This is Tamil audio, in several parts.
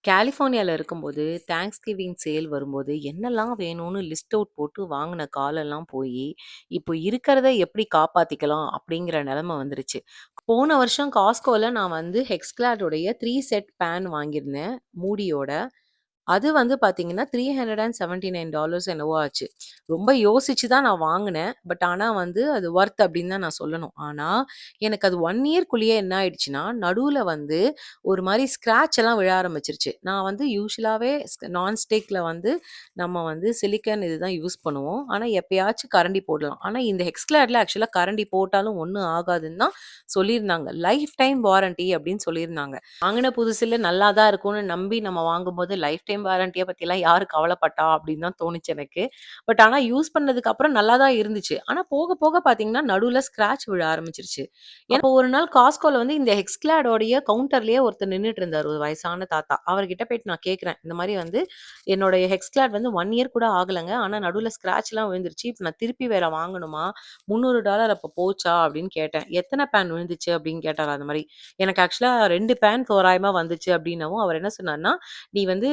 கலிஃபோர்னியால இருக்கும்போது, தேங்க்ஸ்கிவிங் சேல் வரும்போது, என்னலாம் வேணும்னு லிஸ்ட் அவுட் போட்டு வாங்குன காலம்லாம் போயி, இப்போ இருக்கிறத எப்படி காப்பாத்திக்கலாம் அப்படிங்கிற நெலைம வந்துருச்சு. போன வருஷம் காஸ்ட்கோல நான் வந்து ஹெக்ஸ்கிளாடோடைய 3 செட் பேன் வாங்கியிருந்தேன். மூடியோட. அது வந்து பார்த்தீங்கன்னா, $379 என்னவோ ஆச்சு. ரொம்ப யோசிச்சு தான் நான் வாங்குனேன். பட் ஆனா வந்து அது வொர்த் அப்படின்னு தான் நான் சொல்லணும். ஆனா, எனக்கு அது 1 இயர்க்குள்ளேயே என்ன ஆயிடுச்சுன்னா, நடுவுல வந்து ஒரு மாரி ஸ்க்ராட்ச் எல்லாம் விழ ஆரம்பிச்சுருச்சு. நான் வந்து யூசுவலாவே நான்ஸ்டிக்ல வந்து நம்ம வந்து சிலிக்கான் இதுதான் யூஸ் பண்ணுவோம். ஆனா, எப்பயாச்சும் கரண்டி போடலாம். ஆனா, இந்த ஹெக்ஸ்கிளாட்ல ஆக்சுவலா கரண்டி போட்டாலும் ஒண்ணும் ஆகாதுன்னு தான் சொல்லியிருந்தாங்க. லைஃப் டைம் வாரண்டி அப்படின்னு சொல்லியிருந்தாங்க. வாங்குன புதுசுல நல்லா தான் இருக்கும்னு நம்பி நம்ம வாங்கும்போது, லைஃப் டைம் வாரண்டிய பத்திலாம் யாரு கவலைப்பட்டா? அப்படின்னு தான் தோணுச்சு எனக்கு. பட் ஆனா யூஸ் பண்ணதுக்கு அப்புறம் நல்லா தான் இருந்துச்சு. ஆனா போக போக பார்த்தீங்கன்னா, நடுவுல ஸ்க்ராட்ச் விழ ஆரம்பிச்சுருச்சு. அப்போ ஒரு நாள் காஸ்ட்கோல வந்து இந்த ஹெக்ஸ்கிளாடோடைய கவுண்டர்லயே ஒருத்தர் நின்னுட்டு இருந்தாரு. ஒரு வயசான தாத்தா. அவர்கிட்ட போயிட்டு நான் கேட்கிறேன். இந்த மாரி வந்து என்னோடைய ஹெக்ஸ்கிளாட் வந்து 1 இயர் கூட ஆகலங்க. ஆனா நடுவுல ஸ்க்ராட்ச்லாம் விழுந்துருச்சு. இப்ப நான் திருப்பி வேற வாங்கணுமா? $300 அப்ப போச்சா? அப்படின்னு கேட்டேன். எத்தன பேன் விழுந்துச்சு? அப்படின்னு கேட்டாரு அந்த மாரி. எனக்கு ஆக்சுவலா 2 பேன் தோராயமா வந்துச்சு அப்டின்னவும், அவர் என்ன சொன்னார்ன்னா, "நீ வந்து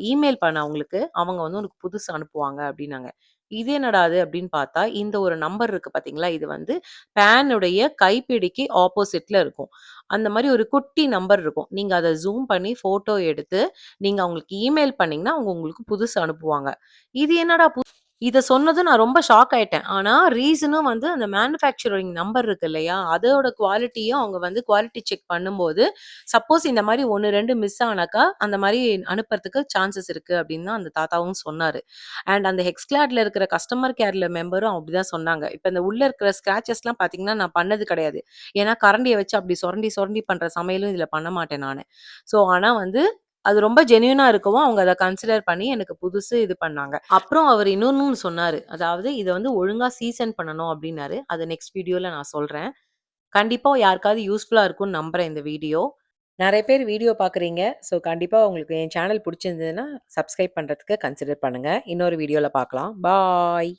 இமெயில் பண்ணு அவங்களுக்கு. அவங்க வந்து உனக்கு புதுசு அனுப்புவாங்க" அப்டின்னாங்க. இது என்னடா இது அப்டின்னு பார்த்தா, இந்த ஒரு நம்பர் இருக்கு பார்த்தீங்களா? இது வந்து பேனுடைய கைப்பிடிக்கு ஆப்போசிட்ல இருக்கும். அந்த மாரி ஒரு குட்டி நம்பர் இருக்கும். நீங்க அத ஜூம் பண்ணி ஃபோட்டோ எடுத்து, நீங்க அவங்களுக்கு இமெயில் பண்ணீங்கன்னா, அவங்க உங்களுக்கு புதுசு அனுப்புவாங்க. இது என்னடா இத சொன்னதும் நான் ரொம்ப ஷாக் ஆயிட்டேன். ஆனா ரீசனும் வந்து அந்த மேனுஃபேக்சரிங் நம்பர் இருக்கு இல்லையா? அதோட குவாலிட்டியும் அவங்க வந்து குவாலிட்டி செக் பண்ணும்போது, சப்போஸ் இந்த மாரி 1, 2 மிஸ் ஆனாக்கா, அந்த மாரி அனுப்புறதுக்கு சான்சஸ் இருக்கு அப்படின்னு தான் அந்த தாத்தாவும் சொன்னாரு. அண்ட் அந்த ஹெக்ஸ்கிளாட்ல இருக்கிற கஸ்டமர் கேர்ல மெம்பரும் அப்படிதான் சொன்னாங்க. இப்ப இந்த உள்ள இருக்கிற ஸ்க்ராச்சஸ்லாம் பார்த்தீங்கன்னா, நான் பண்ணது கிடையாது. ஏன்னா கரண்டிய வச்சு அப்படி சொரண்டி, சொரண்டி பண்ற சமையலும் இதுல பண்ண மாட்டேன் நானு. ஆனா வந்து அது ரொம்ப ஜென்யூனா இருக்கவும், அவங்க அத கன்சிடர் பண்ணி எனக்கு புதுசு இது பண்ணாங்க. அப்புறம் அவரு இன்னொன்னும் சொன்னாரு. அதாவது இத வந்து ஒழுங்கா சீசன் பண்ணணும் அப்டின்னாரு. அத நெக்ஸ்ட் வீடியோல நான் சொல்றேன். கண்டிப்பா யாருக்காவது யூஸ்ஃபுல்லா இருக்கும்னு நம்புறேன் இந்த வீடியோ. நெறைய பேர் வீடியோ பார்க்குறீங்க. கண்டிப்பா உங்களுக்கு என் சேனல் புடிச்சிருந்ததுன்னா, சப்ஸ்கிரைப் பண்றதுக்கு கன்சிடர் பண்ணுங்க. இன்னொரு வீடியோல பார்க்கலாம். பாய்.